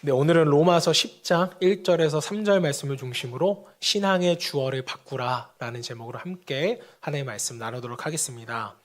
네, 오늘은 로마서 10장 1절에서 3절 말씀을 중심으로 신앙의 주어를 바꾸라 라는 제목으로 함께 하나님의 말씀 나누도록 하겠습니다.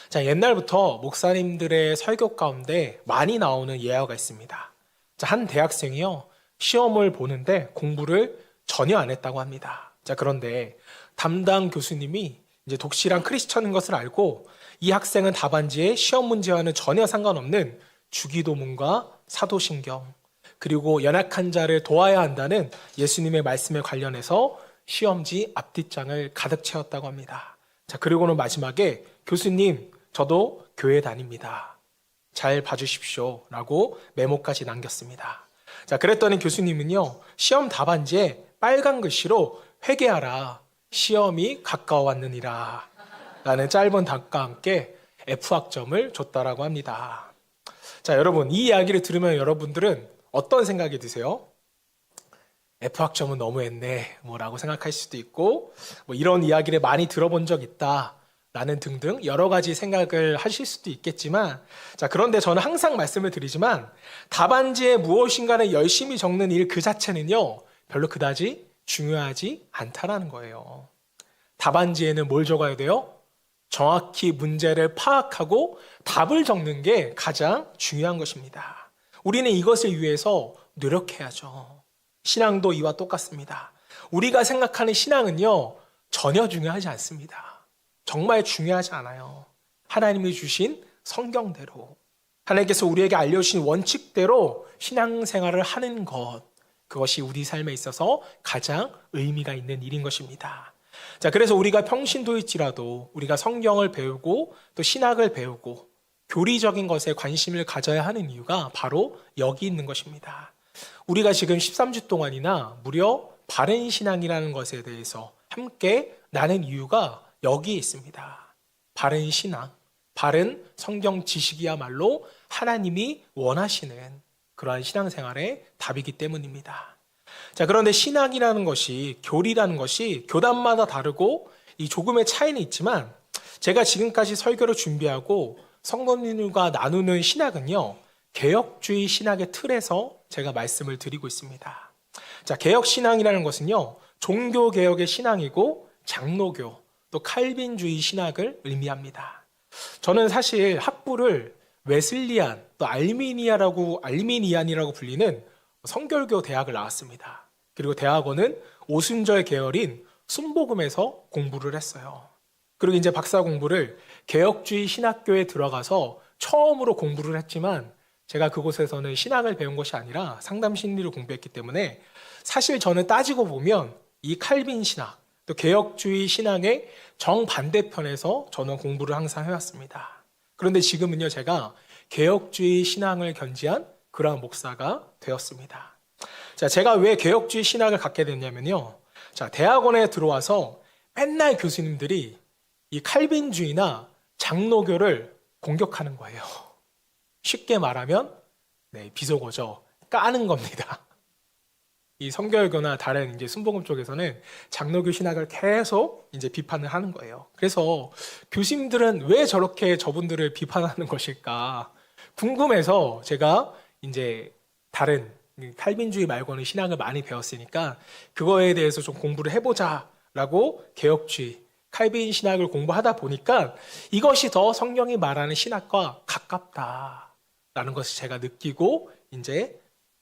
자, 옛날부터 목사님들의 설교 가운데 많이 나오는 예화가 있습니다. 자, 한 대학생이요, 시험을 보는데 공부를 전혀 안 했다고 합니다. 자, 그런데 담당 교수님이 이제 독실한 크리스천인 것을 알고 이 학생은 답안지에 시험 문제와는 전혀 상관없는 주기도문과 사도신경, 그리고 연약한 자를 도와야 한다는 예수님의 말씀에 관련해서 시험지 앞뒷장을 가득 채웠다고 합니다. 자, 그리고는 마지막에 교수님, 저도 교회 다닙니다. 잘 봐주십시오. 라고 메모까지 남겼습니다. 자, 그랬더니 교수님은요, 시험 답안지에 빨간 글씨로 회개하라. 시험이 가까워 왔느니라. 라는 짧은 답과 함께 F학점을 줬다라고 합니다. 자, 여러분, 이 이야기를 들으면 여러분들은 어떤 생각이 드세요? F학점은 너무했네, 라고 생각할 수도 있고, 이런 이야기를 많이 들어본 적 있다, 라는 등등 여러 가지 생각을 하실 수도 있겠지만, 자, 그런데 저는 항상 말씀을 드리지만, 답안지에 무엇인가를 열심히 적는 일 그 자체는요, 별로 그다지 중요하지 않다라는 거예요. 답안지에는 뭘 적어야 돼요? 정확히 문제를 파악하고 답을 적는 게 가장 중요한 것입니다. 우리는 이것을 위해서 노력해야죠. 신앙도 이와 똑같습니다. 우리가 생각하는 신앙은요, 전혀 중요하지 않습니다. 정말 중요하지 않아요. 하나님이 주신 성경대로, 하나님께서 우리에게 알려주신 원칙대로 신앙생활을 하는 것, 그것이 우리 삶에 있어서 가장 의미가 있는 일인 것입니다. 자, 그래서 우리가 평신도일지라도 우리가 성경을 배우고 또 신학을 배우고 교리적인 것에 관심을 가져야 하는 이유가 바로 여기 있는 것입니다. 우리가 지금 13주 동안이나 무려 바른 신앙이라는 것에 대해서 함께 나눈 이유가 여기에 있습니다. 바른 신앙, 바른 성경 지식이야말로 하나님이 원하시는 그러한 신앙생활의 답이기 때문입니다. 자, 그런데 신학이라는 것이, 교리라는 것이 교단마다 다르고 이 조금의 차이는 있지만, 제가 지금까지 설교를 준비하고 성도님들과 나누는 신학은요, 개혁주의 신학의 틀에서 제가 말씀을 드리고 있습니다. 자, 개혁신앙이라는 것은요, 종교개혁의 신앙이고 장로교, 또 칼빈주의 신학을 의미합니다. 저는 사실 학부를 웨슬리안, 또 알미니안이라고 불리는 성결교 대학을 나왔습니다. 그리고 대학원은 오순절 계열인 순복음에서 공부를 했어요. 그리고 이제 박사 공부를 개혁주의 신학교에 들어가서 처음으로 공부를 했지만, 제가 그곳에서는 신학을 배운 것이 아니라 상담 심리를 공부했기 때문에 사실 저는 따지고 보면 이 칼빈 신학, 또 개혁주의 신앙의 정반대편에서 저는 공부를 항상 해왔습니다. 그런데 지금은요, 제가 개혁주의 신앙을 견지한 그러한 목사가 되었습니다. 자, 제가 왜 개혁주의 신학을 갖게 됐냐면요, 자, 대학원에 들어와서 맨날 교수님들이 이 칼빈주의나 장로교를 공격하는 거예요. 쉽게 말하면 비속어죠. 까는 겁니다. 이 성결교나 다른 이제 순복음 쪽에서는 장로교 신학을 계속 이제 비판을 하는 거예요. 그래서 교수님들은 왜 저렇게 저분들을 비판하는 것일까 궁금해서 제가 이제 다른 칼빈주의 말고는 신학을 많이 배웠으니까 그거에 대해서 좀 공부를 해보자라고 개혁주의, 칼빈 신학을 공부하다 보니까 이것이 더 성경이 말하는 신학과 가깝다라는 것을 제가 느끼고 이제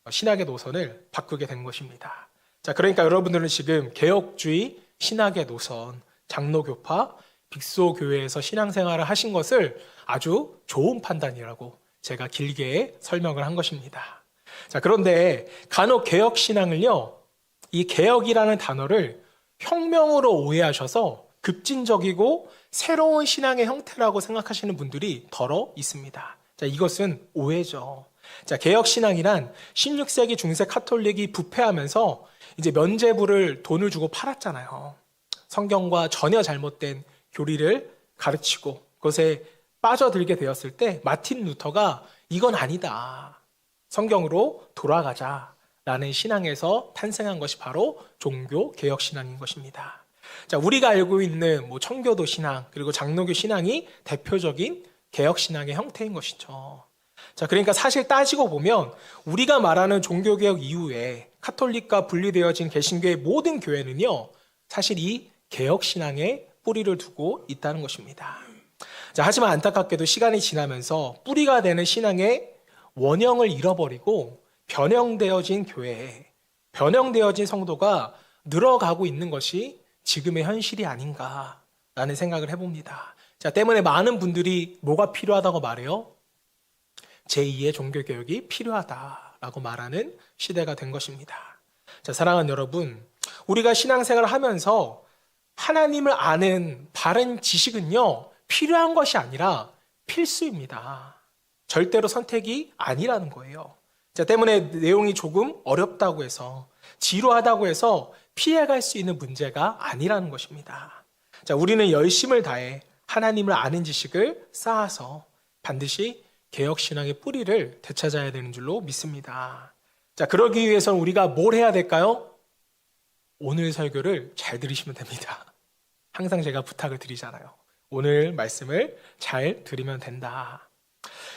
신학의 노선을 바꾸게 된 것입니다. 자, 그러니까 여러분들은 지금 개혁주의 신학의 노선, 장로교파, 빅소교회에서 신앙생활을 하신 것을 아주 좋은 판단이라고 제가 길게 설명을 한 것입니다. 자, 그런데 간혹 개혁신앙을요, 이 개혁이라는 단어를 혁명으로 오해하셔서 급진적이고 새로운 신앙의 형태라고 생각하시는 분들이 더러 있습니다. 자, 이것은 오해죠. 자, 개혁신앙이란 16세기 중세 카톨릭이 부패하면서 이제 면죄부를 돈을 주고 팔았잖아요. 성경과 전혀 잘못된 교리를 가르치고 그것에 빠져들게 되었을 때 마틴 루터가 이건 아니다, 성경으로 돌아가자라는 신앙에서 탄생한 것이 바로 종교 개혁신앙인 것입니다. 자, 우리가 알고 있는 청교도 신앙, 그리고 장로교 신앙이 대표적인 개혁신앙의 형태인 것이죠. 자, 그러니까 사실 따지고 보면 우리가 말하는 종교개혁 이후에 카톨릭과 분리되어진 개신교의 모든 교회는요, 사실 이 개혁신앙에 뿌리를 두고 있다는 것입니다. 자, 하지만 안타깝게도 시간이 지나면서 뿌리가 되는 신앙의 원형을 잃어버리고 변형되어진 교회에 변형되어진 성도가 늘어가고 있는 것이 지금의 현실이 아닌가라는 생각을 해봅니다. 자, 때문에 많은 분들이 뭐가 필요하다고 말해요? 제2의 종교개혁이 필요하다라고 말하는 시대가 된 것입니다. 자, 사랑하는 여러분, 우리가 신앙생활을 하면서 하나님을 아는 바른 지식은요, 필요한 것이 아니라 필수입니다. 절대로 선택이 아니라는 거예요. 자, 때문에 내용이 조금 어렵다고 해서, 지루하다고 해서 피해갈 수 있는 문제가 아니라는 것입니다. 자, 우리는 열심을 다해 하나님을 아는 지식을 쌓아서 반드시 개혁신앙의 뿌리를 되찾아야 되는 줄로 믿습니다. 자, 그러기 위해서는 우리가 뭘 해야 될까요? 오늘 설교를 잘 들으시면 됩니다. 항상 제가 부탁을 드리잖아요. 오늘 말씀을 잘 들으면 된다.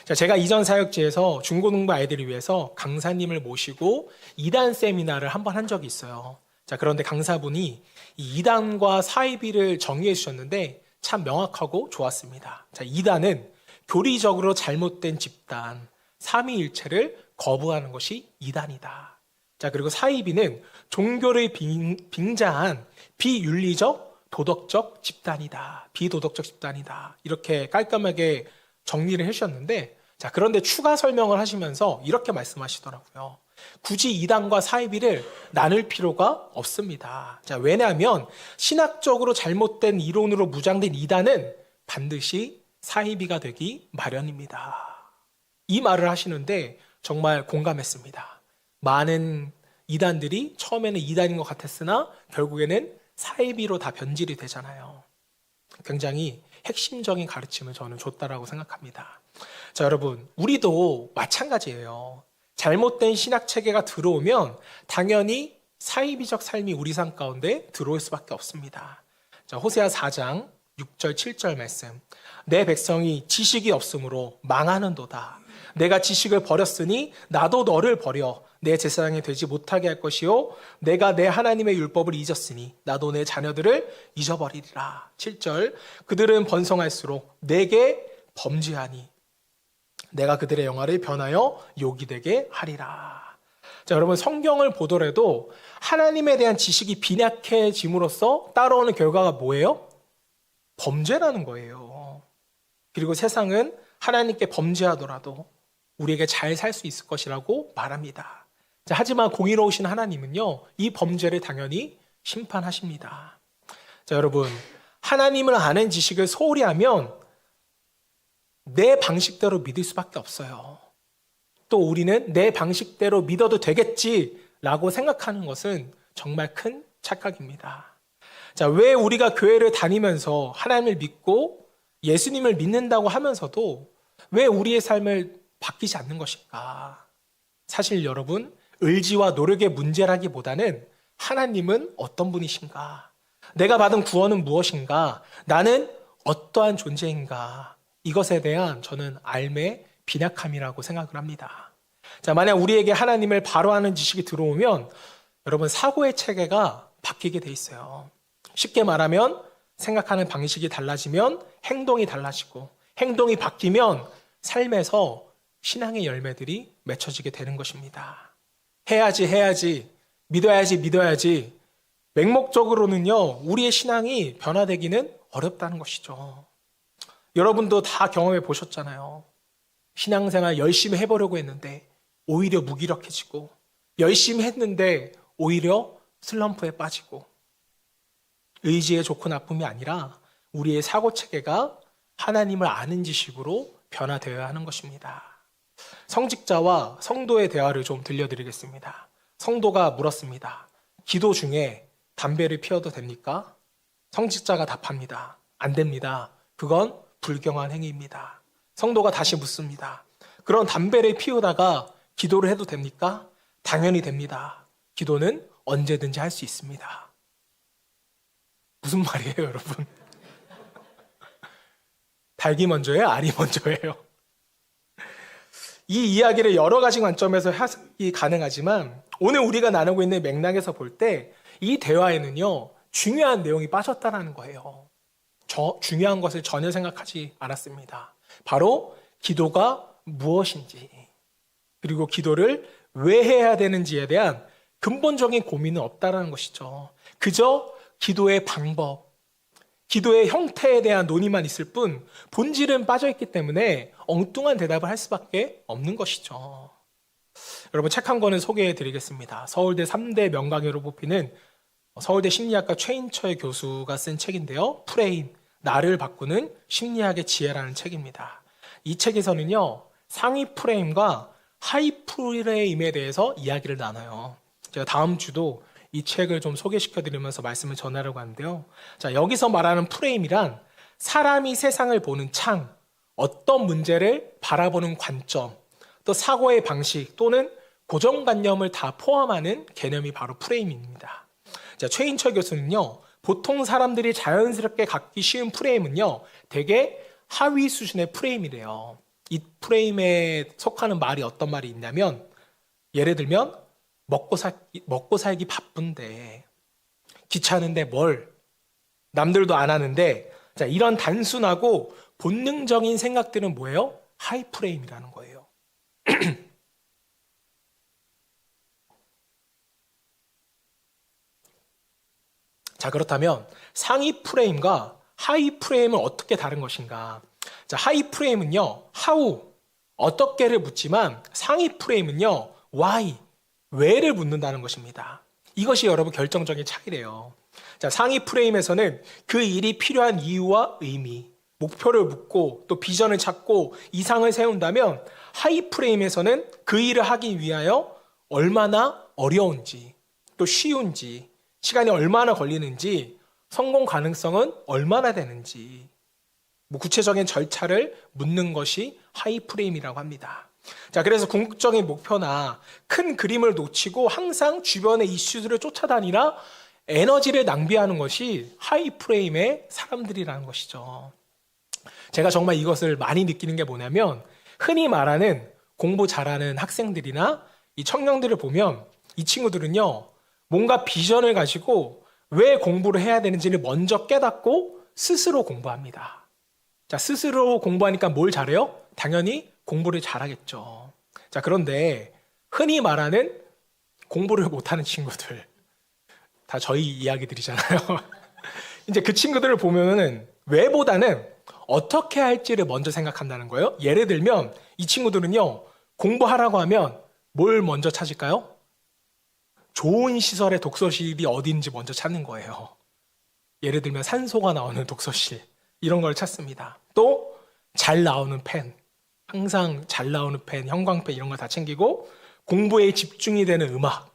자, 제가 이전 사역지에서 중고등부 아이들을 위해서 강사님을 모시고 2단 세미나를 한 번 한 적이 있어요. 자, 그런데 강사분이 이 2단과 사이비를 정의해 주셨는데 참 명확하고 좋았습니다. 자, 2단은 교리적으로 잘못된 집단, 삼위일체를 거부하는 것이 2단이다. 자, 그리고 사이비는 종교를 빙자한 비윤리적, 도덕적 집단이다. 비도덕적 집단이다. 이렇게 깔끔하게 정리를 해주셨는데, 자, 그런데 추가 설명을 하시면서 이렇게 말씀하시더라고요. 굳이 2단과 사이비를 나눌 필요가 없습니다. 자, 왜냐하면 신학적으로 잘못된 이론으로 무장된 2단은 반드시 사이비가 되기 마련입니다. 이 말을 하시는데 정말 공감했습니다. 많은 2단들이 처음에는 2단인 것 같았으나 결국에는 사이비로 다 변질이 되잖아요. 굉장히 핵심적인 가르침을 저는 줬다라고 생각합니다. 자, 여러분, 우리도 마찬가지예요. 잘못된 신학 체계가 들어오면 당연히 사이비적 삶이 우리 삶 가운데 들어올 수밖에 없습니다. 자, 호세아 4장 6절 7절 말씀. 내 백성이 지식이 없으므로 망하는도다. 내가 지식을 버렸으니 나도 너를 버려 내 제사장이 되지 못하게 할 것이요 내가 내 하나님의 율법을 잊었으니 나도 내 자녀들을 잊어버리리라. 7절. 그들은 번성할수록 내게 범죄하니 내가 그들의 영화를 변하여 욕이 되게 하리라. 자, 여러분, 성경을 보더라도 하나님에 대한 지식이 빈약해짐으로써 따라오는 결과가 뭐예요? 범죄라는 거예요. 그리고 세상은 하나님께 범죄하더라도 우리에게 잘 살 수 있을 것이라고 말합니다. 자, 하지만 공의로우신 하나님은요, 이 범죄를 당연히 심판하십니다. 자, 여러분, 하나님을 아는 지식을 소홀히 하면 내 방식대로 믿을 수밖에 없어요. 또 우리는 내 방식대로 믿어도 되겠지라고 생각하는 것은 정말 큰 착각입니다. 자, 왜 우리가 교회를 다니면서 하나님을 믿고 예수님을 믿는다고 하면서도 왜 우리의 삶을 바뀌지 않는 것일까? 사실 여러분, 의지와 노력의 문제라기보다는 하나님은 어떤 분이신가? 내가 받은 구원은 무엇인가? 나는 어떠한 존재인가? 이것에 대한 저는 알매 빈약함이라고 생각을 합니다. 자, 만약 우리에게 하나님을 바로 아는 지식이 들어오면 여러분, 사고의 체계가 바뀌게 돼 있어요. 쉽게 말하면 생각하는 방식이 달라지면 행동이 달라지고, 행동이 바뀌면 삶에서 신앙의 열매들이 맺혀지게 되는 것입니다. 해야지, 믿어야지. 맹목적으로는요, 우리의 신앙이 변화되기는 어렵다는 것이죠. 여러분도 다 경험해 보셨잖아요. 신앙생활 열심히 해보려고 했는데 오히려 무기력해지고, 열심히 했는데 오히려 슬럼프에 빠지고, 의지의 좋고 나쁨이 아니라 우리의 사고체계가 하나님을 아는 지식으로 변화되어야 하는 것입니다. 성직자와 성도의 대화를 좀 들려드리겠습니다. 성도가 물었습니다. 기도 중에 담배를 피워도 됩니까? 성직자가 답합니다. 안 됩니다. 그건 불경한 행위입니다. 성도가 다시 묻습니다. 그런 담배를 피우다가 기도를 해도 됩니까? 당연히 됩니다. 기도는 언제든지 할 수 있습니다. 무슨 말이에요, 여러분? 닭이 먼저예요? 알이 먼저예요? 이 이야기를 여러 가지 관점에서 해석이 가능하지만 오늘 우리가 나누고 있는 맥락에서 볼 때 이 대화에는요, 중요한 내용이 빠졌다는 거예요. 중요한 것을 전혀 생각하지 않았습니다. 바로 기도가 무엇인지, 그리고 기도를 왜 해야 되는지에 대한 근본적인 고민은 없다는 것이죠. 그저 기도의 방법, 기도의 형태에 대한 논의만 있을 뿐 본질은 빠져있기 때문에 엉뚱한 대답을 할 수밖에 없는 것이죠. 여러분, 책 한 권을 소개해 드리겠습니다. 서울대 3대 명강의로 뽑히는 서울대 심리학과 최인철 교수가 쓴 책인데요. 프레임, 나를 바꾸는 심리학의 지혜라는 책입니다. 이 책에서는요, 상위 프레임과 하이 프레임에 대해서 이야기를 나눠요. 제가 다음 주도 이 책을 좀 소개시켜 드리면서 말씀을 전하려고 하는데요. 자, 여기서 말하는 프레임이란 사람이 세상을 보는 창, 어떤 문제를 바라보는 관점, 또 사고의 방식 또는 고정관념을 다 포함하는 개념이 바로 프레임입니다. 자, 최인철 교수는요, 보통 사람들이 자연스럽게 갖기 쉬운 프레임은요, 대개 하위 수준의 프레임이래요. 이 프레임에 속하는 말이 어떤 말이 있냐면, 예를 들면 먹고 살기 바쁜데, 귀찮은데 뭘, 남들도 안 하는데, 자, 이런 단순하고 본능적인 생각들은 뭐예요? 하이 프레임이라는 거예요. 자, 그렇다면 상위 프레임과 하이 프레임은 어떻게 다른 것인가? 자, 하이 프레임은요, how, 어떻게를 묻지만 상위 프레임은요, why, 왜를 묻는다는 것입니다. 이것이 여러분 결정적인 차이래요. 자, 상위 프레임에서는 그 일이 필요한 이유와 의미, 목표를 묻고 또 비전을 찾고 이상을 세운다면 하이 프레임에서는 그 일을 하기 위하여 얼마나 어려운지 또 쉬운지 시간이 얼마나 걸리는지 성공 가능성은 얼마나 되는지 구체적인 절차를 묻는 것이 하이 프레임이라고 합니다. 자, 그래서 궁극적인 목표나 큰 그림을 놓치고 항상 주변의 이슈들을 쫓아다니라 에너지를 낭비하는 것이 하이 프레임의 사람들이라는 것이죠. 제가 정말 이것을 많이 느끼는 게 뭐냐면 흔히 말하는 공부 잘하는 학생들이나 이 청년들을 보면 이 친구들은요, 뭔가 비전을 가지고 왜 공부를 해야 되는지를 먼저 깨닫고 스스로 공부합니다. 자, 스스로 공부하니까 뭘 잘해요? 당연히 공부를 잘하겠죠. 자, 그런데 흔히 말하는 공부를 못하는 친구들, 다 저희 이야기들이잖아요. 이제 그 친구들을 보면은 왜보다는 어떻게 할지를 먼저 생각한다는 거예요. 예를 들면 이 친구들은요, 공부하라고 하면 뭘 먼저 찾을까요? 좋은 시설의 독서실이 어딘지 먼저 찾는 거예요. 예를 들면 산소가 나오는 독서실, 이런 걸 찾습니다. 또 잘 나오는 펜, 항상 잘 나오는 펜, 형광펜 이런 걸 다 챙기고 공부에 집중이 되는 음악,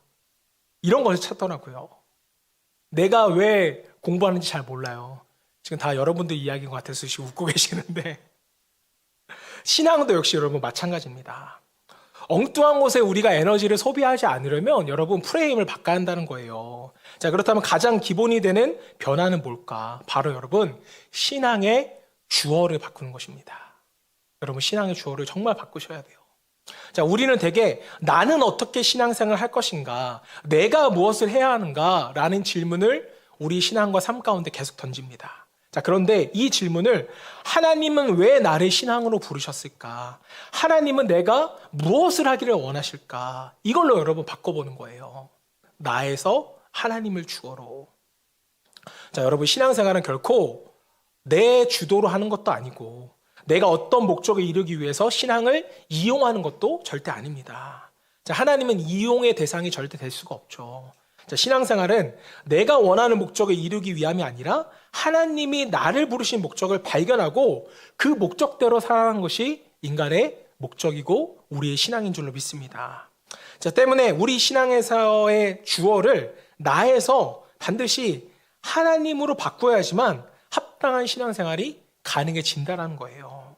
이런 걸 찾더라고요. 내가 왜 공부하는지 잘 몰라요. 지금 다 여러분들 이야기인 것 같아서 지금 웃고 계시는데 신앙도 역시 여러분 마찬가지입니다. 엉뚱한 곳에 우리가 에너지를 소비하지 않으려면 여러분 프레임을 바꿔야 한다는 거예요. 자, 그렇다면 가장 기본이 되는 변화는 뭘까? 바로 여러분 신앙의 주어를 바꾸는 것입니다. 여러분 신앙의 주어를 정말 바꾸셔야 돼요. 자, 우리는 대개 나는 어떻게 신앙생활을 할 것인가? 내가 무엇을 해야 하는가? 라는 질문을 우리 신앙과 삶 가운데 계속 던집니다. 자, 그런데 이 질문을 하나님은 왜 나를 신앙으로 부르셨을까? 하나님은 내가 무엇을 하기를 원하실까? 이걸로 여러분 바꿔보는 거예요. 나에서 하나님을 주어로. 자, 여러분 신앙생활은 결코 내 주도로 하는 것도 아니고 내가 어떤 목적을 이루기 위해서 신앙을 이용하는 것도 절대 아닙니다. 자, 하나님은 이용의 대상이 절대 될 수가 없죠. 자, 신앙생활은 내가 원하는 목적을 이루기 위함이 아니라 하나님이 나를 부르신 목적을 발견하고 그 목적대로 살아가는 것이 인간의 목적이고 우리의 신앙인 줄로 믿습니다. 자, 때문에 우리 신앙에서의 주어를 나에서 반드시 하나님으로 바꿔야지만 합당한 신앙생활이 가능해진다는 거예요.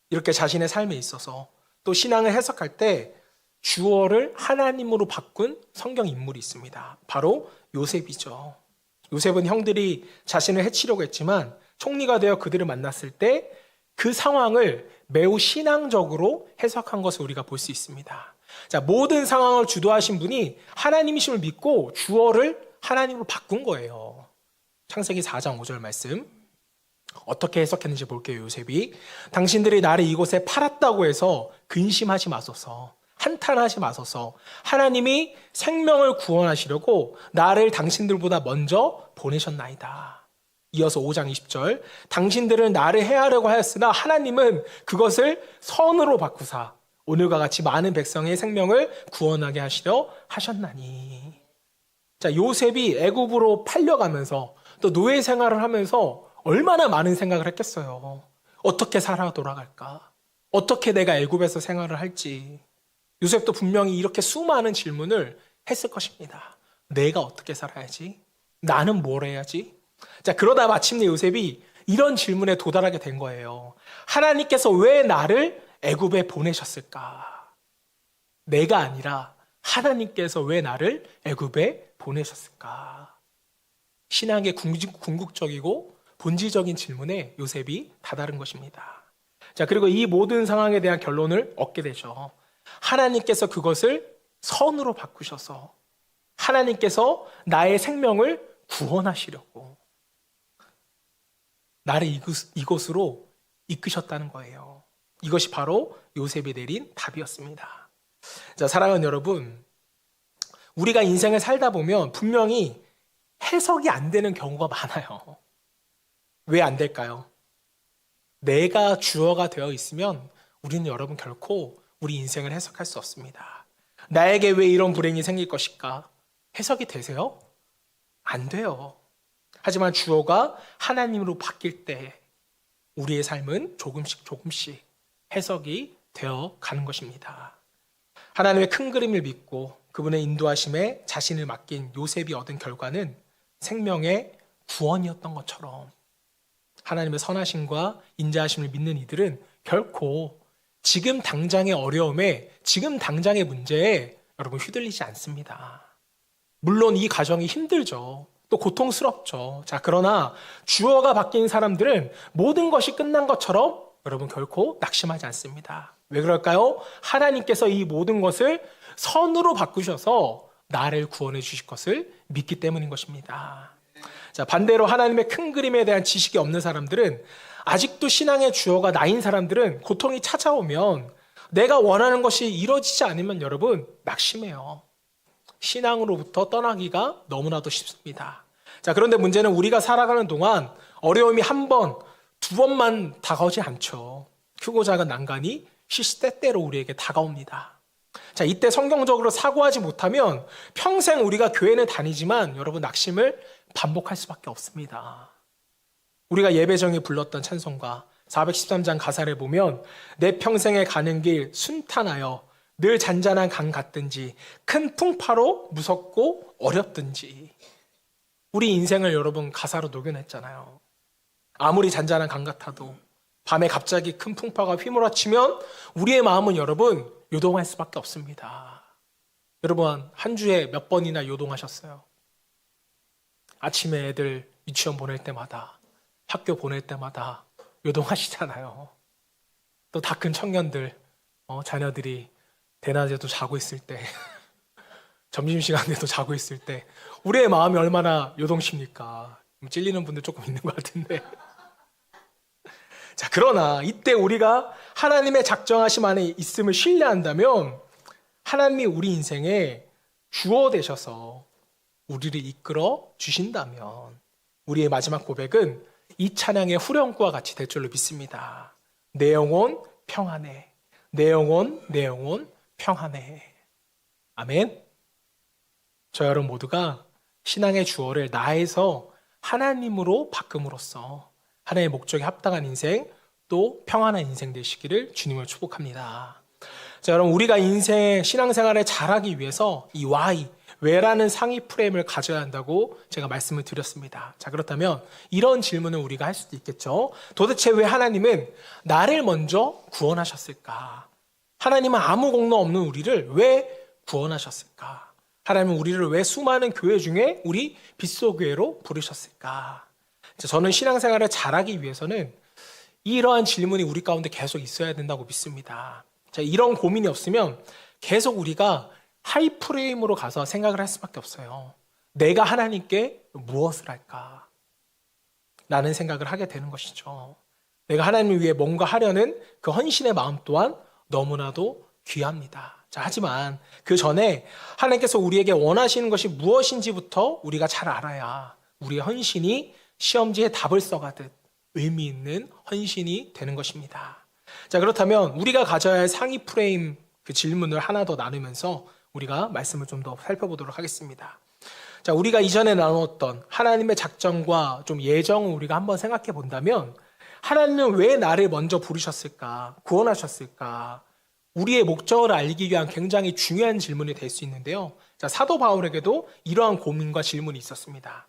이렇게 자신의 삶에 있어서 또 신앙을 해석할 때 주어를 하나님으로 바꾼 성경 인물이 있습니다. 바로 요셉이죠. 요셉은 형들이 자신을 해치려고 했지만 총리가 되어 그들을 만났을 때 그 상황을 매우 신앙적으로 해석한 것을 우리가 볼 수 있습니다. 자, 모든 상황을 주도하신 분이 하나님이심을 믿고 주어를 하나님으로 바꾼 거예요. 창세기 4장 5절 말씀. 어떻게 해석했는지 볼게요. 요셉이 당신들이 나를 이곳에 팔았다고 해서 근심하지 마소서, 한탄하지 마소서. 하나님이 생명을 구원하시려고 나를 당신들보다 먼저 보내셨나이다. 이어서 5장 20절. 당신들은 나를 해하려고 하였으나 하나님은 그것을 선으로 바꾸사 오늘과 같이 많은 백성의 생명을 구원하게 하시려 하셨나니. 자, 요셉이 애굽으로 팔려가면서 또 노예 생활을 하면서 얼마나 많은 생각을 했겠어요. 어떻게 살아 돌아갈까? 어떻게 내가 애굽에서 생활을 할지. 요셉도 분명히 이렇게 수많은 질문을 했을 것입니다. 내가 어떻게 살아야지? 나는 뭘 해야지? 자, 그러다 마침내 요셉이 이런 질문에 도달하게 된 거예요. 하나님께서 왜 나를 애굽에 보내셨을까? 내가 아니라 하나님께서 왜 나를 애굽에 보내셨을까? 신앙의 궁극적이고 본질적인 질문에 요셉이 다다른 것입니다. 자, 그리고 이 모든 상황에 대한 결론을 얻게 되죠. 하나님께서 그것을 선으로 바꾸셔서 하나님께서 나의 생명을 구원하시려고 나를 이곳으로 이끄셨다는 거예요. 이것이 바로 요셉이 내린 답이었습니다. 자, 사랑하는 여러분, 우리가 인생을 살다 보면 분명히 해석이 안 되는 경우가 많아요. 왜 안 될까요? 내가 주어가 되어 있으면 우리는 여러분 결코 우리 인생을 해석할 수 없습니다. 나에게 왜 이런 불행이 생길 것일까? 해석이 되세요? 안 돼요. 하지만 주어가 하나님으로 바뀔 때 우리의 삶은 조금씩 해석이 되어 가는 것입니다. 하나님의 큰 그림을 믿고 그분의 인도하심에 자신을 맡긴 요셉이 얻은 결과는 생명의 구원이었던 것처럼 하나님의 선하심과 인자하심을 믿는 이들은 결코 지금 당장의 어려움에, 지금 당장의 문제에 여러분 휘둘리지 않습니다. 물론 이 과정이 힘들죠. 또 고통스럽죠. 자, 그러나 주어가 바뀐 사람들은 모든 것이 끝난 것처럼 여러분 결코 낙심하지 않습니다. 왜 그럴까요? 하나님께서 이 모든 것을 선으로 바꾸셔서 나를 구원해 주실 것을 믿기 때문인 것입니다. 자, 반대로 하나님의 큰 그림에 대한 지식이 없는 사람들은, 아직도 신앙의 주어가 나인 사람들은 고통이 찾아오면 내가 원하는 것이 이루어지지 않으면 여러분 낙심해요. 신앙으로부터 떠나기가 너무나도 쉽습니다. 자, 그런데 문제는 우리가 살아가는 동안 어려움이 한 번, 두 번만 다가오지 않죠. 크고 작은 난간이 시시때때로 우리에게 다가옵니다. 자, 이때 성경적으로 사고하지 못하면 평생 우리가 교회는 다니지만 여러분 낙심을 반복할 수밖에 없습니다. 우리가 예배정에 불렀던 찬송가 413장 가사를 보면 내 평생에 가는 길 순탄하여 늘 잔잔한 강 같든지 큰 풍파로 무섭고 어렵든지. 우리 인생을 여러분 가사로 녹여냈잖아요. 아무리 잔잔한 강 같아도 밤에 갑자기 큰 풍파가 휘몰아치면 우리의 마음은 여러분 요동할 수밖에 없습니다. 여러분 한 주에 몇 번이나 요동하셨어요? 아침에 애들 유치원 보낼 때마다, 학교 보낼 때마다 요동하시잖아요. 또 다 큰 청년들, 자녀들이 대낮에도 자고 있을 때, 점심시간에도 자고 있을 때 우리의 마음이 얼마나 요동십니까? 찔리는 분들 조금 있는 것 같은데. 자, 그러나 이때 우리가 하나님의 작정하심 안에 있음을 신뢰한다면 하나님이 우리 인생에 주어 되셔서 우리를 이끌어 주신다면 우리의 마지막 고백은 이 찬양의 후렴구와 같이 될 줄로 믿습니다. 내 영혼 평안해. 내 영혼, 내 영혼 평안해. 아멘. 저 여러분 모두가 신앙의 주어를 나에서 하나님으로 바꿈으로써 하나님의 목적에 합당한 인생, 또 평안한 인생 되시기를 주님을 축복합니다. 자, 여러분 우리가 인생 신앙생활을 잘하기 위해서 이 why, 왜라는 상위 프레임을 가져야 한다고 제가 말씀을 드렸습니다. 자, 그렇다면 이런 질문을 우리가 할 수도 있겠죠. 도대체 왜 하나님은 나를 먼저 구원하셨을까? 하나님은 아무 공로 없는 우리를 왜 구원하셨을까? 하나님은 우리를 왜 수많은 교회 중에 우리 빗소교회로 부르셨을까? 저는 신앙생활을 잘하기 위해서는 이러한 질문이 우리 가운데 계속 있어야 된다고 믿습니다. 자, 이런 고민이 없으면 계속 우리가 하이프레임으로 가서 생각을 할 수밖에 없어요. 내가 하나님께 무엇을 할까? 라는 생각을 하게 되는 것이죠. 내가 하나님을 위해 뭔가 하려는 그 헌신의 마음 또한 너무나도 귀합니다. 자, 하지만 그 전에 하나님께서 우리에게 원하시는 것이 무엇인지부터 우리가 잘 알아야 우리의 헌신이 시험지에 답을 써가듯 의미 있는 헌신이 되는 것입니다. 자, 그렇다면 우리가 가져야 할 상위 프레임 그 질문을 하나 더 나누면서 우리가 말씀을 좀 더 살펴보도록 하겠습니다. 자, 우리가 이전에 나누었던 하나님의 작정과 좀 예정을 우리가 한번 생각해 본다면 하나님은 왜 나를 먼저 부르셨을까? 구원하셨을까? 우리의 목적을 알기 위한 굉장히 중요한 질문이 될 수 있는데요. 자, 사도 바울에게도 이러한 고민과 질문이 있었습니다.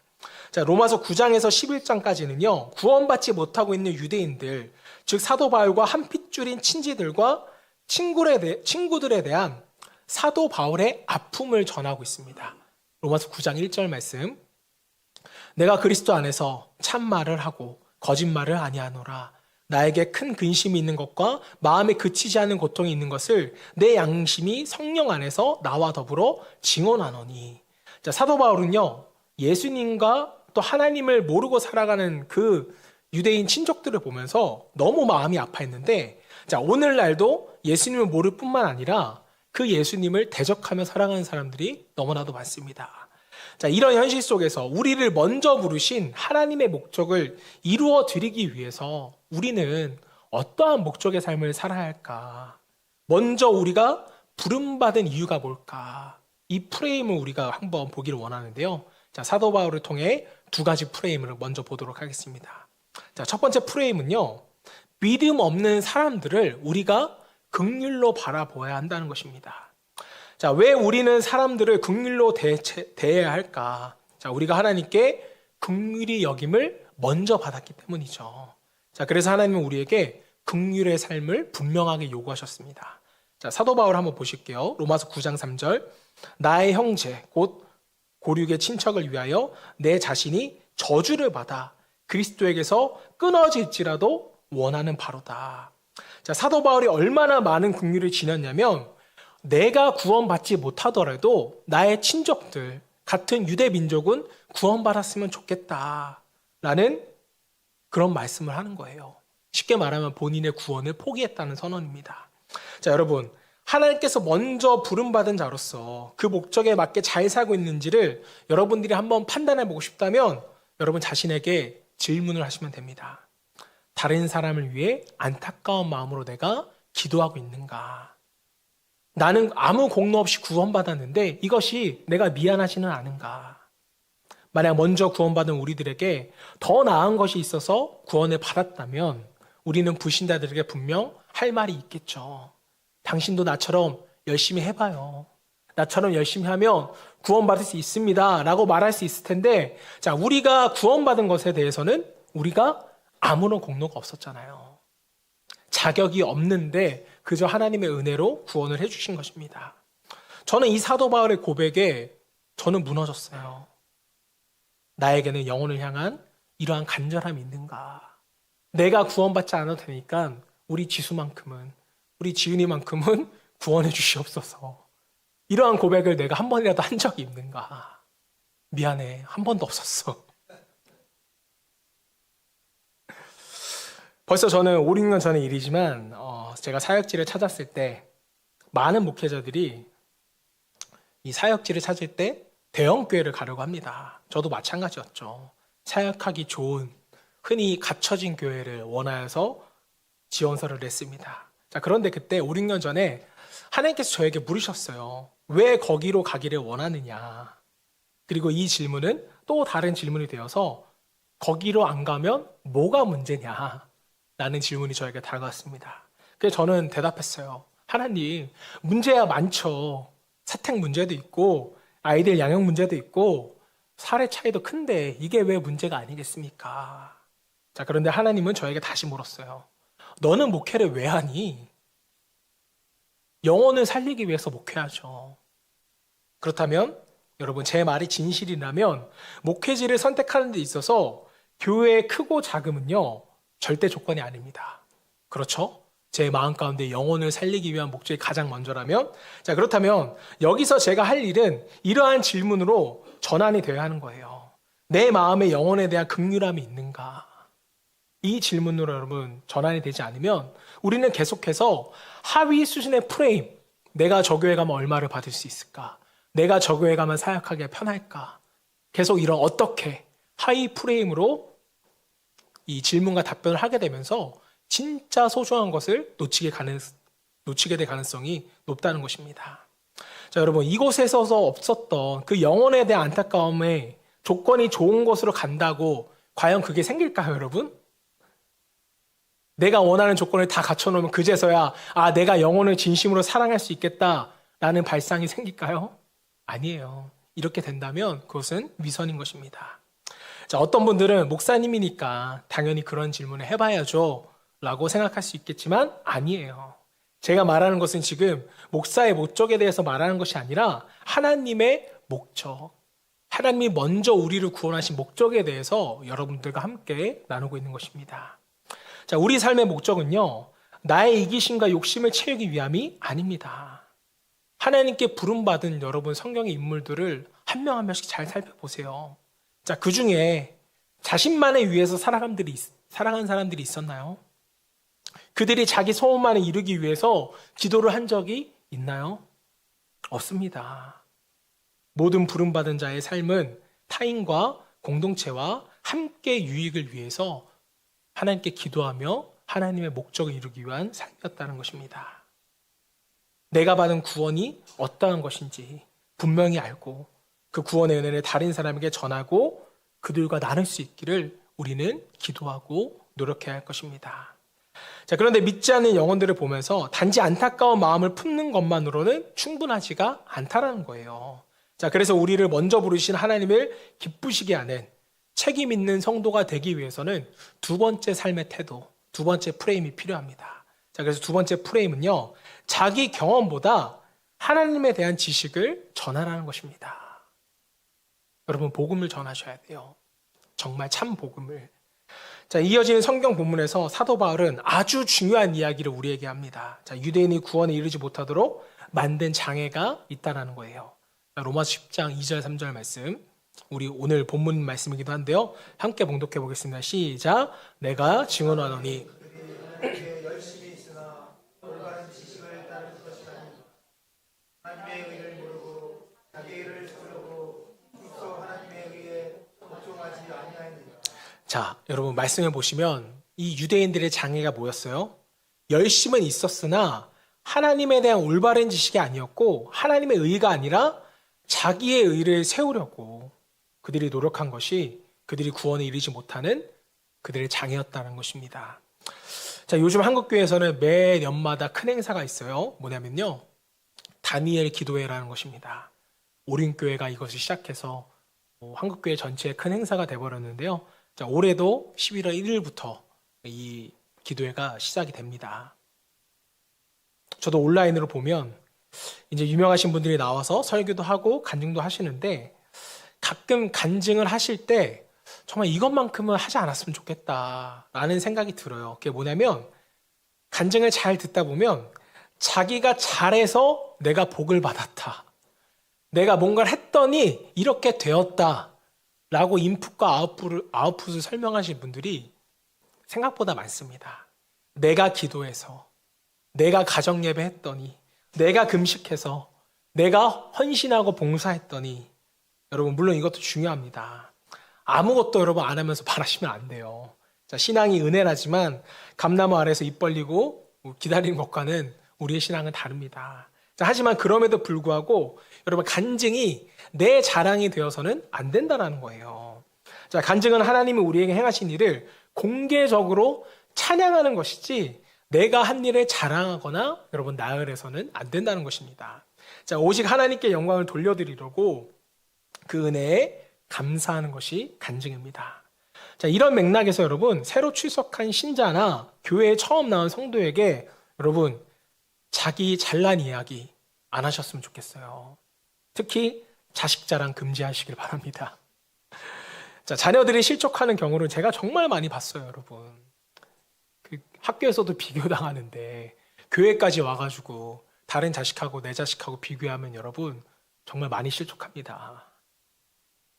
자, 로마서 9장에서 11장까지는요, 구원받지 못하고 있는 유대인들, 즉 사도 바울과 한 핏줄인 친지들과 친구들에 대한 사도 바울의 아픔을 전하고 있습니다. 로마서 9장 1절 말씀. 내가 그리스도 안에서 참말을 하고 거짓말을 아니하노라. 나에게 큰 근심이 있는 것과 마음에 그치지 않는 고통이 있는 것을 내 양심이 성령 안에서 나와 더불어 증언하노니. 자, 사도 바울은요, 예수님과 또 하나님을 모르고 살아가는 그 유대인 친족들을 보면서 너무 마음이 아파했는데, 자, 오늘날도 예수님을 모를 뿐만 아니라 그 예수님을 대적하며 살아가는 사람들이 너무나도 많습니다. 자, 이런 현실 속에서 우리를 먼저 부르신 하나님의 목적을 이루어 드리기 위해서 우리는 어떠한 목적의 삶을 살아야 할까? 먼저 우리가 부름받은 이유가 뭘까? 이 프레임을 우리가 한번 보기를 원하는데요. 자, 사도 바울을 통해 두 가지 프레임을 먼저 보도록 하겠습니다. 자, 첫 번째 프레임은요, 믿음 없는 사람들을 우리가 긍휼로 바라보아야 한다는 것입니다. 자, 왜 우리는 사람들을 긍휼로 대해야 할까? 자, 우리가 하나님께 긍휼히 여김을 먼저 받았기 때문이죠. 자, 그래서 하나님은 우리에게 긍휼의 삶을 분명하게 요구하셨습니다. 자, 사도 바울 한번 보실게요. 로마서 9장 3절. 나의 형제 곧 고륙의 친척을 위하여 내 자신이 저주를 받아 그리스도에게서 끊어질지라도 원하는 바로다. 자, 사도 바울이 얼마나 많은 긍휼을 지녔냐면 내가 구원받지 못하더라도 나의 친족들, 같은 유대 민족은 구원받았으면 좋겠다라는 그런 말씀을 하는 거예요. 쉽게 말하면 본인의 구원을 포기했다는 선언입니다. 자, 여러분, 하나님께서 먼저 부름받은 자로서 그 목적에 맞게 잘 살고 있는지를 여러분들이 한번 판단해 보고 싶다면 여러분 자신에게 질문을 하시면 됩니다. 다른 사람을 위해 안타까운 마음으로 내가 기도하고 있는가? 나는 아무 공로 없이 구원받았는데 이것이 내가 미안하지는 않은가? 만약 먼저 구원받은 우리들에게 더 나은 것이 있어서 구원을 받았다면 우리는 불신자들에게 분명 할 말이 있겠죠. 당신도 나처럼 열심히 해봐요. 나처럼 열심히 하면 구원받을 수 있습니다. 라고 말할 수 있을 텐데, 자, 우리가 구원받은 것에 대해서는 우리가 아무런 공로가 없었잖아요. 자격이 없는데 그저 하나님의 은혜로 구원을 해주신 것입니다. 저는 이 사도 바울의 고백에 저는 무너졌어요. 나에게는 영혼을 향한 이러한 간절함이 있는가? 내가 구원받지 않아도 되니까 우리 지수만큼은, 우리 지은이만큼은 구원해 주시옵소서. 이러한 고백을 내가 한 번이라도 한 적이 있는가? 미안해, 한 번도 없었어. 벌써 저는 5, 6년 전의 일이지만 제가 사역지를 찾았을 때 많은 목회자들이 이 사역지를 찾을 때 대형 교회를 가려고 합니다. 저도 마찬가지였죠. 사역하기 좋은 흔히 갖춰진 교회를 원하여서 지원서를 냈습니다. 자, 그런데 그때 5, 6년 전에 하나님께서 저에게 물으셨어요. 왜 거기로 가기를 원하느냐? 그리고 이 질문은 또 다른 질문이 되어서 거기로 안 가면 뭐가 문제냐? 라는 질문이 저에게 다가왔습니다. 그래서 저는 대답했어요. 하나님, 문제야 많죠. 사택 문제도 있고 아이들 양육 문제도 있고 사례 차이도 큰데 이게 왜 문제가 아니겠습니까? 자, 그런데 하나님은 저에게 다시 물었어요. 너는 목회를 왜 하니? 영혼을 살리기 위해서 목회하죠. 그렇다면 여러분, 제 말이 진실이라면 목회지를 선택하는 데 있어서 교회의 크고 작음은요, 절대 조건이 아닙니다. 그렇죠? 제 마음 가운데 영혼을 살리기 위한 목적이 가장 먼저라면, 자, 그렇다면 여기서 제가 할 일은 이러한 질문으로 전환이 되어야 하는 거예요. 내 마음에 영혼에 대한 긍휼함이 있는가? 이 질문으로 여러분 전환이 되지 않으면 우리는 계속해서 하위 수준의 프레임, 내가 저 교회 가면 얼마를 받을 수 있을까? 내가 저 교회 가면 사역하기가 편할까? 계속 이런 어떻게 하위 프레임으로 이 질문과 답변을 하게 되면서 진짜 소중한 것을 놓치게 될 가능성이 높다는 것입니다. 자, 여러분, 이곳에서 없었던 그 영혼에 대한 안타까움에 조건이 좋은 곳으로 간다고 과연 그게 생길까요, 여러분? 내가 원하는 조건을 다 갖춰놓으면 그제서야 내가 영혼을 진심으로 사랑할 수 있겠다라는 발상이 생길까요? 아니에요. 이렇게 된다면 그것은 위선인 것입니다. 자, 어떤 분들은 목사님이니까 당연히 그런 질문을 해봐야죠 라고 생각할 수 있겠지만 아니에요. 제가 말하는 것은 지금 목사의 목적에 대해서 말하는 것이 아니라 하나님의 목적, 하나님이 먼저 우리를 구원하신 목적에 대해서 여러분들과 함께 나누고 있는 것입니다. 자, 우리 삶의 목적은요, 나의 이기심과 욕심을 채우기 위함이 아닙니다. 하나님께 부름받은 여러분 성경의 인물들을 한 명 한 명씩 잘 살펴보세요. 자, 그 중에 자신만을 위해서 살아간 사람들이 있었나요? 그들이 자기 소원만을 이루기 위해서 기도를 한 적이 있나요? 없습니다. 모든 부름받은 자의 삶은 타인과 공동체와 함께 유익을 위해서 하나님께 기도하며 하나님의 목적을 이루기 위한 삶이었다는 것입니다. 내가 받은 구원이 어떠한 것인지 분명히 알고 그 구원의 은혜를 다른 사람에게 전하고 그들과 나눌 수 있기를 우리는 기도하고 노력해야 할 것입니다. 자, 그런데 믿지 않는 영혼들을 보면서 단지 안타까운 마음을 품는 것만으로는 충분하지가 않다라는 거예요. 자, 그래서 우리를 먼저 부르신 하나님을 기쁘시게 하는 책임 있는 성도가 되기 위해서는 두 번째 삶의 태도, 두 번째 프레임이 필요합니다. 자, 그래서 두 번째 프레임은요, 자기 경험보다 하나님에 대한 지식을 전하라는 것입니다. 여러분, 복음을 전하셔야 돼요. 정말 참 복음을. 자, 이어지는 성경 본문에서 사도 바울은 아주 중요한 이야기를 우리에게 합니다. 자, 유대인이 구원에 이르지 못하도록 만든 장애가 있다라는 거예요. 로마서 10장 2절 3절 말씀, 우리 오늘 본문 말씀이기도 한데요. 함께 봉독해 보겠습니다. 시작. 내가 증언하노니 열심히 있으나 올바른 지식을 따를 것이 아니 하나님의 의를 모르고 자기 의를 세우려고 스스로 하나님의 의에 복종하지 아니하니라. 자, 여러분 말씀해 보시면 이 유대인들의 장애가 뭐였어요? 열심은 있었으나 하나님에 대한 올바른 지식이 아니었고 하나님의 의가 아니라 자기의 의를 세우려고 그들이 노력한 것이 그들이 구원에 이르지 못하는 그들의 장애였다는 것입니다. 자, 요즘 한국교회에서는 매 년마다 큰 행사가 있어요. 뭐냐면요, 다니엘 기도회라는 것입니다. 오륜교회가 이것을 시작해서 한국교회 전체에 큰 행사가 돼버렸는데요. 자, 올해도 11월 1일부터 이 기도회가 시작이 됩니다. 저도 온라인으로 보면 이제 유명하신 분들이 나와서 설교도 하고 간증도 하시는데 가끔 간증을 하실 때 정말 이것만큼은 하지 않았으면 좋겠다라는 생각이 들어요. 그게 뭐냐면 간증을 잘 듣다 보면 자기가 잘해서 내가 복을 받았다, 내가 뭔가를 했더니 이렇게 되었다 라고 인풋과 아웃풋을 설명하시는 분들이 생각보다 많습니다. 내가 기도해서, 내가 가정예배 했더니, 내가 금식해서, 내가 헌신하고 봉사했더니. 여러분, 물론 이것도 중요합니다. 아무것도 여러분 안 하면서 바라시면 안 돼요. 자, 신앙이 은혜라지만 감나무 아래서 입 벌리고 기다리는 것과는 우리의 신앙은 다릅니다. 자, 하지만 그럼에도 불구하고 여러분, 간증이 내 자랑이 되어서는 안 된다는 거예요. 자, 간증은 하나님이 우리에게 행하신 일을 공개적으로 찬양하는 것이지 내가 한 일을 자랑하거나 여러분 나열해서는 안 된다는 것입니다. 자, 오직 하나님께 영광을 돌려드리려고 그 은혜에 감사하는 것이 간증입니다. 자, 이런 맥락에서 여러분, 새로 출석한 신자나 교회에 처음 나온 성도에게 여러분 자기 잘난 이야기 안 하셨으면 좋겠어요. 특히 자식 자랑 금지하시길 바랍니다. 자, 자녀들이 실족하는 경우를 제가 정말 많이 봤어요, 여러분. 학교에서도 비교당하는데 교회까지 와가지고 다른 자식하고 내 자식하고 비교하면 여러분 정말 많이 실족합니다.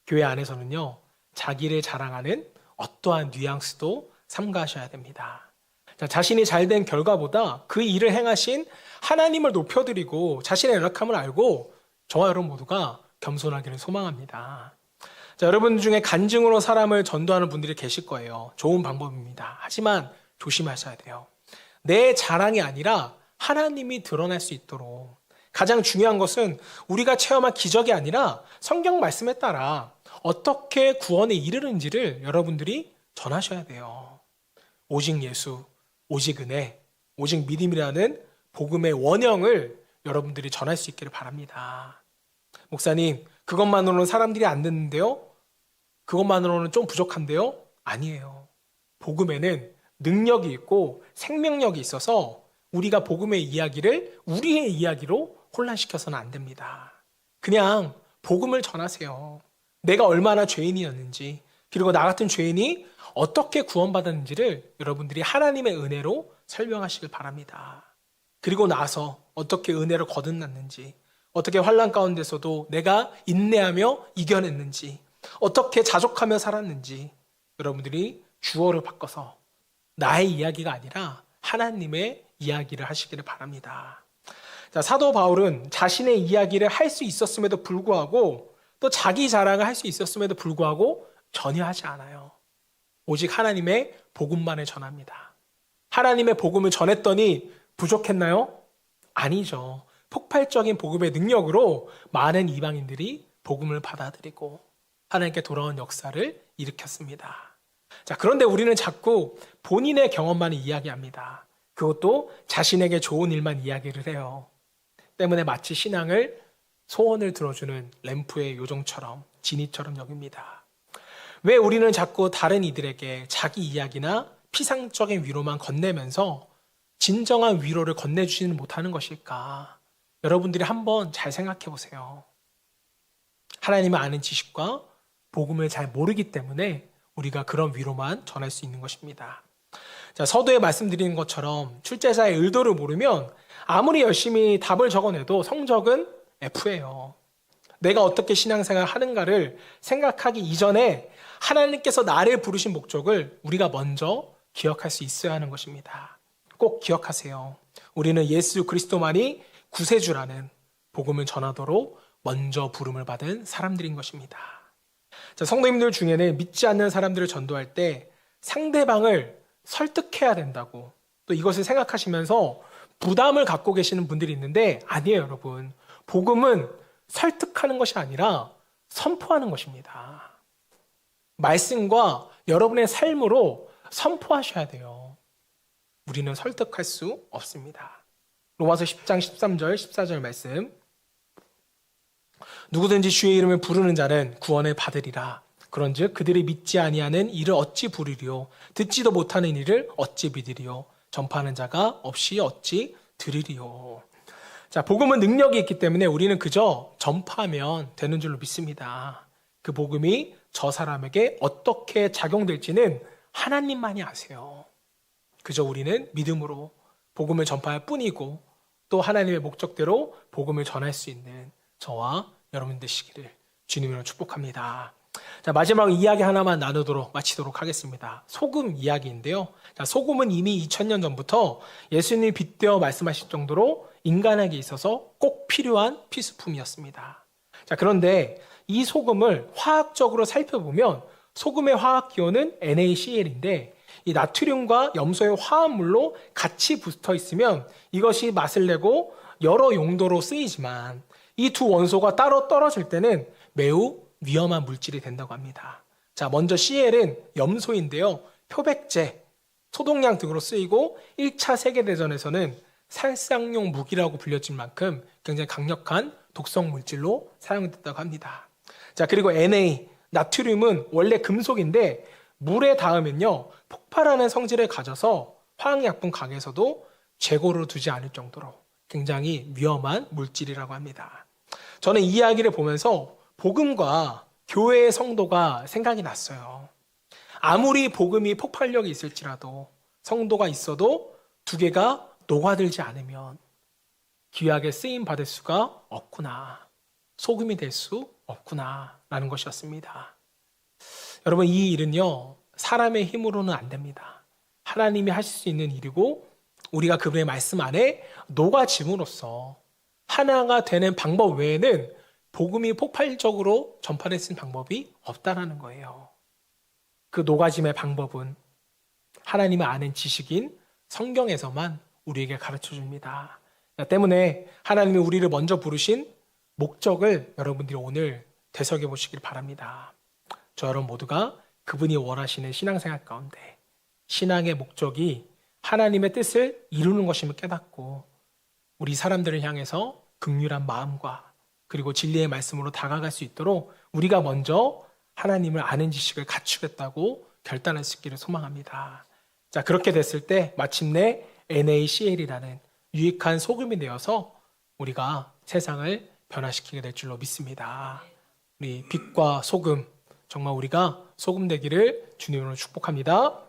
교회 안에서는요, 자기를 자랑하는 어떠한 뉘앙스도 삼가하셔야 됩니다. 자, 자신이 잘된 결과보다 그 일을 행하신 하나님을 높여드리고 자신의 연약함을 알고 저와 여러분 모두가 겸손하기를 소망합니다. 자, 여러분 중에 간증으로 사람을 전도하는 분들이 계실 거예요. 좋은 방법입니다. 하지만 조심하셔야 돼요. 내 자랑이 아니라 하나님이 드러날 수 있도록 가장 중요한 것은 우리가 체험한 기적이 아니라 성경 말씀에 따라 어떻게 구원에 이르는지를 여러분들이 전하셔야 돼요. 오직 예수, 오직 은혜, 오직 믿음이라는 복음의 원형을 여러분들이 전할 수 있기를 바랍니다. 목사님, 그것만으로는 사람들이 안 듣는데요? 그것만으로는 좀 부족한데요? 아니에요. 복음에는 능력이 있고 생명력이 있어서 우리가 복음의 이야기를 우리의 이야기로 혼란시켜서는 안 됩니다. 그냥 복음을 전하세요. 내가 얼마나 죄인이었는지, 그리고 나 같은 죄인이 어떻게 구원받았는지를 여러분들이 하나님의 은혜로 설명하시길 바랍니다. 그리고 나서 어떻게 은혜를 거듭났는지, 어떻게 환난 가운데서도 내가 인내하며 이겨냈는지, 어떻게 자족하며 살았는지 여러분들이 주어를 바꿔서 나의 이야기가 아니라 하나님의 이야기를 하시기를 바랍니다. 자, 사도 바울은 자신의 이야기를 할 수 있었음에도 불구하고 또 자기 자랑을 할 수 있었음에도 불구하고 전혀 하지 않아요. 오직 하나님의 복음만을 전합니다. 하나님의 복음을 전했더니 부족했나요? 아니죠. 폭발적인 복음의 능력으로 많은 이방인들이 복음을 받아들이고 하나님께 돌아온 역사를 일으켰습니다. 자, 그런데 우리는 자꾸 본인의 경험만 이야기합니다. 그것도 자신에게 좋은 일만 이야기를 해요. 때문에 마치 신앙을 소원을 들어주는 램프의 요정처럼 진이처럼 여깁니다. 왜 우리는 자꾸 다른 이들에게 자기 이야기나 피상적인 위로만 건네면서 진정한 위로를 건네주지는 못하는 것일까? 여러분들이 한번 잘 생각해 보세요. 하나님을 아는 지식과 복음을 잘 모르기 때문에 우리가 그런 위로만 전할 수 있는 것입니다. 자, 서두에 말씀드린 것처럼 출제자의 의도를 모르면 아무리 열심히 답을 적어내도 성적은 F예요. 내가 어떻게 신앙생활 하는가를 생각하기 이전에 하나님께서 나를 부르신 목적을 우리가 먼저 기억할 수 있어야 하는 것입니다. 꼭 기억하세요. 우리는 예수 그리스도만이 구세주라는 복음을 전하도록 먼저 부름을 받은 사람들인 것입니다. 자, 성도님들 중에는 믿지 않는 사람들을 전도할 때 상대방을 설득해야 된다고 또 이것을 생각하시면서 부담을 갖고 계시는 분들이 있는데 아니에요, 여러분. 복음은 설득하는 것이 아니라 선포하는 것입니다. 말씀과 여러분의 삶으로 선포하셔야 돼요. 우리는 설득할 수 없습니다. 로마서 10장 13절 14절 말씀. 누구든지 주의 이름을 부르는 자는 구원을 받으리라. 그런즉 그들이 믿지 아니하는 이를 어찌 부르리요? 듣지도 못하는 이를 어찌 믿으리요? 전파하는 자가 없이 어찌 들으리요? 자, 복음은 능력이 있기 때문에 우리는 그저 전파하면 되는 줄로 믿습니다. 그 복음이 저 사람에게 어떻게 작용될지는 하나님만이 아세요. 그저 우리는 믿음으로 복음을 전파할 뿐이고 또 하나님의 목적대로 복음을 전할 수 있는 저와 여러분 되시기를 주님으로 축복합니다. 자, 마지막 이야기 하나만 나누도록 마치도록 하겠습니다. 소금 이야기인데요. 자, 소금은 이미 2000년 전부터 예수님이 빗대어 말씀하실 정도로 인간에게 있어서 꼭 필요한 필수품이었습니다. 자, 그런데 이 소금을 화학적으로 살펴보면 소금의 화학 기호는 NaCl인데 이 나트륨과 염소의 화합물로 같이 붙어 있으면 이것이 맛을 내고 여러 용도로 쓰이지만 이 두 원소가 따로 떨어질 때는 매우 위험한 물질이 된다고 합니다. 자, 먼저 Cl은 염소인데요. 표백제, 소독약 등으로 쓰이고 1차 세계대전에서는 살상용 무기라고 불렸을 만큼 굉장히 강력한 독성 물질로 사용됐다고 합니다. 자, 그리고 Na, 나트륨은 원래 금속인데 물에 닿으면요 폭발하는 성질을 가져서 화학약품 가게에서도 재고로 두지 않을 정도로 굉장히 위험한 물질이라고 합니다. 저는 이 이야기를 보면서 복음과 교회의 성도가 생각이 났어요. 아무리 복음이 폭발력이 있을지라도 성도가 있어도 두 개가 녹아들지 않으면 귀하게 쓰임 받을 수가 없구나. 소금이 될 수 없구나. 라는 것이었습니다. 여러분, 이 일은요, 사람의 힘으로는 안 됩니다. 하나님이 하실 수 있는 일이고, 우리가 그분의 말씀 안에 녹아짐으로써 하나가 되는 방법 외에는 복음이 폭발적으로 전파될 수 있는 방법이 없다라는 거예요. 그 녹아짐의 방법은 하나님을 아는 지식인 성경에서만 우리에게 가르쳐 줍니다. 때문에 하나님이 우리를 먼저 부르신 목적을 여러분들이 오늘 되새겨 보시길 바랍니다. 저 여러분 모두가 그분이 원하시는 신앙생활 가운데 신앙의 목적이 하나님의 뜻을 이루는 것임을 깨닫고 우리 사람들을 향해서 긍휼한 마음과 그리고 진리의 말씀으로 다가갈 수 있도록 우리가 먼저 하나님을 아는 지식을 갖추겠다고 결단할 수 있기를 소망합니다. 자, 그렇게 됐을 때 마침내 NaCl이라는 유익한 소금이 되어서 우리가 세상을 변화시키게 될 줄로 믿습니다. 우리 빛과 소금, 정말 우리가 소금 되기를 주님으로 축복합니다.